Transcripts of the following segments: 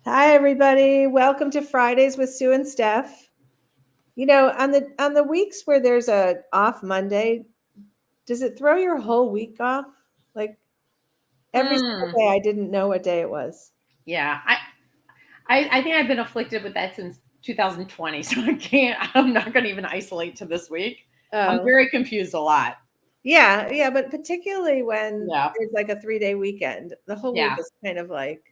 Hi, everybody. Welcome to Fridays with Sue and Steph. On the weeks where there's a off Monday, does it throw your whole week off? Like every single Mm, day, I didn't know what day it was. yeah, I think I've been afflicted with that since 2020, so I'm not going to even isolate to this week. I'm Oh, very confused a lot. yeah, but particularly when Yeah, there's like a 3-day weekend, the whole week yeah, is kind of like,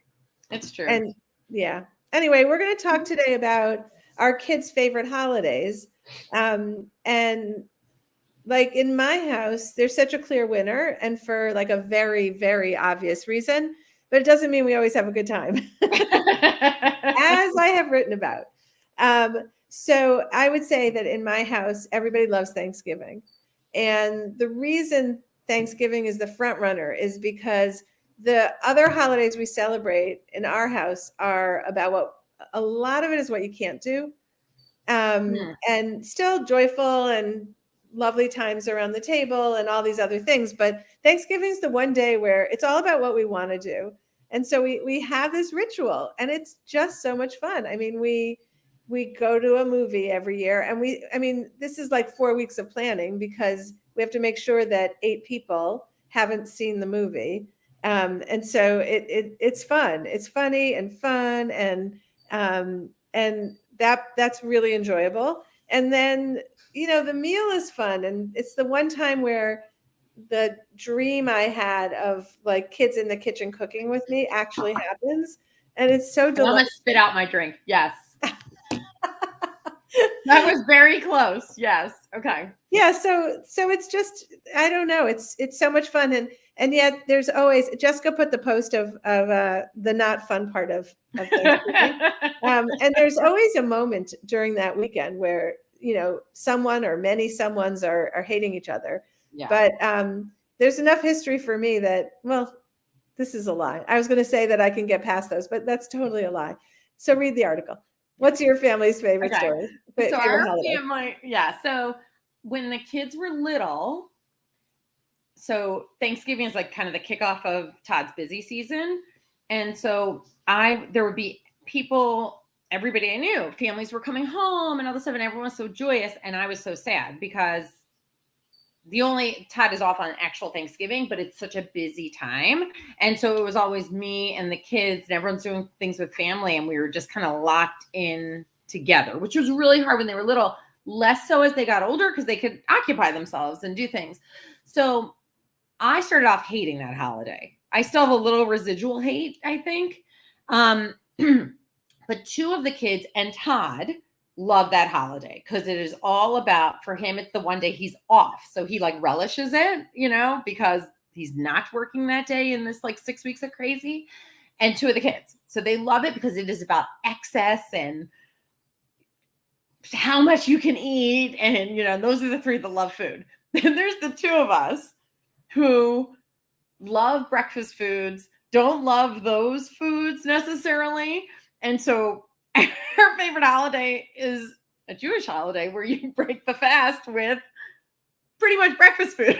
it's true. and yeah. Anyway, we're going to talk today about our kids' favorite holidays. And like in my house, there's such a clear winner, and for like a very, very obvious reason, but it doesn't mean we always have a good time, as I have written about. So I would say that in my house, everybody loves Thanksgiving. And the reason Thanksgiving is the front runner is because the other holidays we celebrate in our house are about what a lot of it is what you can't do, Hmm. and still joyful and lovely times around the table and all these other things. But Thanksgiving is the one day where it's all about what we want to do. And so we have this ritual, and it's just so much fun. I mean, we go to a movie every year, and this is like 4 weeks of planning because we have to make sure that 8 people haven't seen the movie. And so it's fun. It's funny and fun, and that's really enjoyable. And then the meal is fun, and it's the one time where the dream I had of like kids in the kitchen cooking with me actually happens, and it's so I delightful. almost spit out my drink. Yes, that was very close. Yes. Okay. Yeah, so it's just, I don't know, it's so much fun, and yet there's always, Jessica put the post of the not fun part of Thanksgiving. And there's always a moment during that weekend where someone or many someones are hating each other. Yeah. But there's enough history for me that, well, this is a lie. I was going to say that I can get past those, but that's totally a lie. So read the article. Yeah. What's your family's favorite Okay. story? So Favorite our holiday? family, yeah. So when the kids were little, so Thanksgiving is like kind of the kickoff of Todd's busy season. And so there would be people, everybody I knew, families were coming home and all this stuff, and everyone was so joyous. And I was so sad because Todd is off on actual Thanksgiving, but it's such a busy time. And so it was always me and the kids, and everyone's doing things with family. And we were just kind of locked in together, which was really hard when they were little, less so as they got older because they could occupy themselves and do things. So I started off hating that holiday. I still have a little residual hate, I think. Um, but two of the kids and Todd love that holiday because it is all about, for him, it's the one day he's off. So he like relishes it, because he's not working that day in this like 6 weeks of crazy. And two of the kids. So they love it because it is about excess and how much you can eat. And, those are the three that love food. Then there's the two of us who love breakfast foods, don't love those foods necessarily. And so her favorite holiday is a Jewish holiday where you break the fast with pretty much breakfast foods.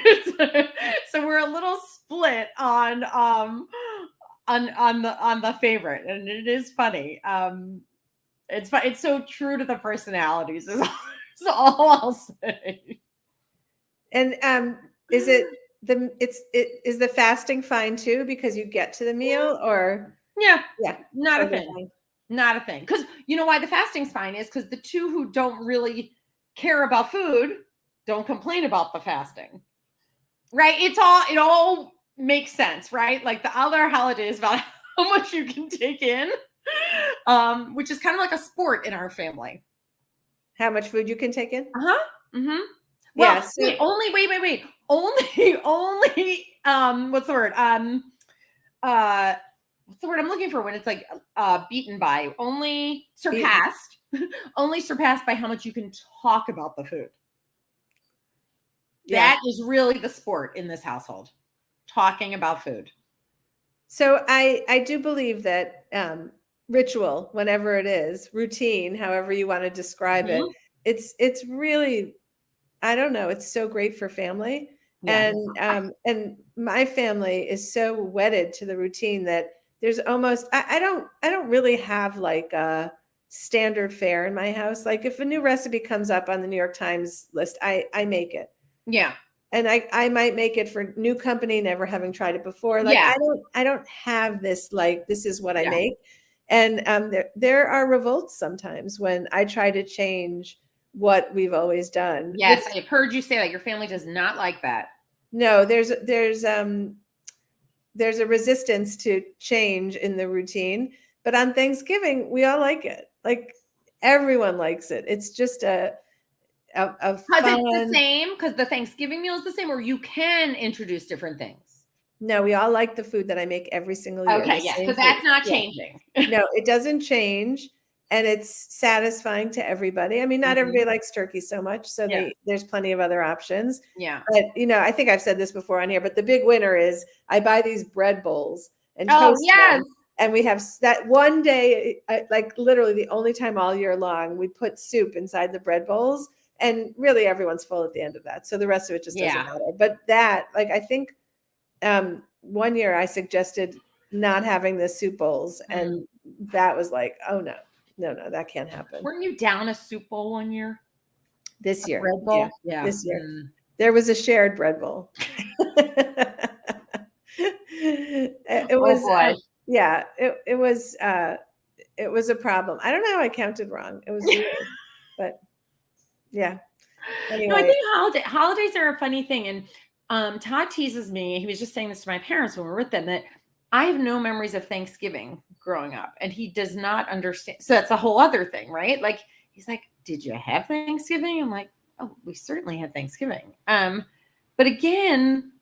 So we're a little split on the favorite, and it is funny. It's so true to the personalities is all I'll say. And is it it is the fasting fine too because you get to the meal, or Yeah, yeah, not a totally thing. fine. Not a thing. Because you know why the fasting's fine is because the two who don't really care about food don't complain about the fasting. Right? It all makes sense, right? Like the other holiday is about how much you can take in, which is kind of like a sport in our family. How much food you can take in? Uh-huh. Mm-hmm. Well, Yeah, so wait. Only, what's the word? Uh, what's the word I'm looking for when it's like beaten by? Only eat, surpassed. Only surpassed by how much you can talk about the food. yeah. That is really the sport in this household. Talking about food. So I do believe that ritual, whenever it is, routine, however you want to describe it, Mm-hmm. it's really, I don't know, it's so great for family. Yeah. And my family is so wedded to the routine that there's almost I don't really have like a standard fare in my house. Like if a new recipe comes up on the New York Times list, I make it. Yeah. And I might make it for new company, never having tried it before. Like Yeah. I don't have this like this is what I Yeah. make. And there are revolts sometimes when I try to change what we've always done. Which Yes, I've heard you say that your family does not like that. no, there's a resistance to change in the routine, but on Thanksgiving we all like it. Like everyone likes it. It's just a Because it's the fun. same, because the Thanksgiving meal is the same, or you can introduce different things. No, we all like the food that I make every single year. Okay, The yeah, so same food. that's not Yeah. changing. No, it doesn't change, and it's satisfying to everybody. I mean, not everybody likes turkey so much, so Yeah. there's plenty of other options. Yeah. But I think I've said this before on here, but the big winner is I buy these bread bowls and Oh, toast yes. them, and we have that one day, like literally the only time all year long, we put soup inside the bread bowls, and really everyone's full at the end of that. So the rest of it just doesn't Yeah. matter. But that, like, I think one year I suggested not having the soup bowls, and that was like, oh no, that can't happen. Weren't you down a soup bowl one year? This A year. bread bowl? Yeah. This year. There was a shared bread bowl. It was boy. yeah, it was a problem. I don't know how I counted wrong. It was weird. But yeah. No, I Anyway, think holidays are a funny thing. And Todd teases me. He was just saying this to my parents when we were with them, that I have no memories of Thanksgiving growing up, and he does not understand. So that's a whole other thing, right? Like he's like, "Did you have Thanksgiving?" I'm like, "Oh, we certainly had Thanksgiving." But again,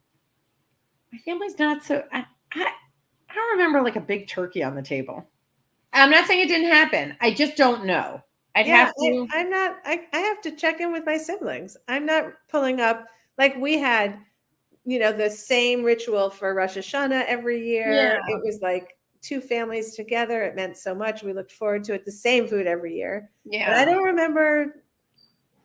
my family's not so. I don't remember like a big turkey on the table. I'm not saying it didn't happen. I just don't know. I'd yeah, have to. I'm not. I have to check in with my siblings. I'm not pulling up like we had, the same ritual for Rosh Hashanah every year. Yeah. It was like two families together. It meant so much. We looked forward to it. The same food every year. Yeah. But I don't remember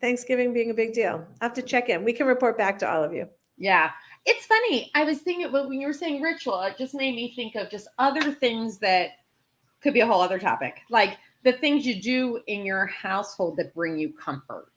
Thanksgiving being a big deal. I'll have to check in. We can report back to all of you. Yeah. It's funny. I was thinking, when you were saying ritual, it just made me think of just other things that could be a whole other topic. Like the things you do in your household that bring you comfort.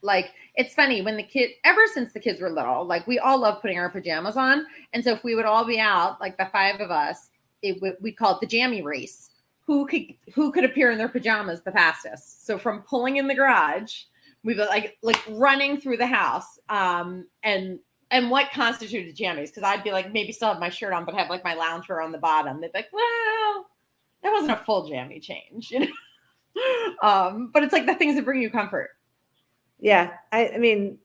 Like it's funny when ever since the kids were little, like we all love putting our pajamas on. And so if we would all be out, like the five of us, we call it the jammy race. Who could appear in their pajamas the fastest? So from pulling in the garage, we'd be like running through the house. And what constituted jammies? Because I'd be like, maybe still have my shirt on, but have like my loungewear on the bottom. They'd be like, well, that wasn't a full jammy change, but it's like the things that bring you comfort. Yeah. I mean,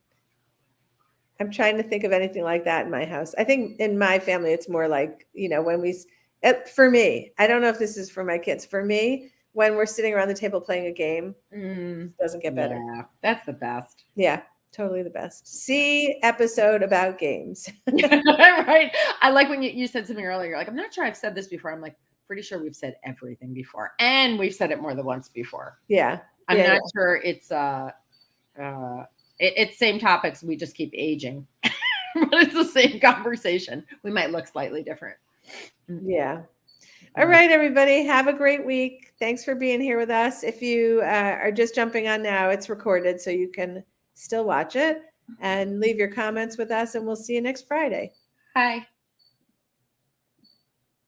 I'm trying to think of anything like that in my house. I think in my family, it's more like, when for me, I don't know if this is for my kids. For me, when we're sitting around the table playing a game, it doesn't get better. Yeah, that's the best. Yeah, totally the best. See episode about games. Right. I like when you said something earlier. Like, I'm not sure I've said this before. I'm like, pretty sure we've said everything before. And we've said it more than once before. Yeah. I'm not sure it's it's same topics. We just keep aging. But it's the same conversation. We might look slightly different. Yeah. All right, everybody. Have a great week. Thanks for being here with us. If you are just jumping on now, it's recorded, so you can still watch it and leave your comments with us, and we'll see you next Friday. Hi.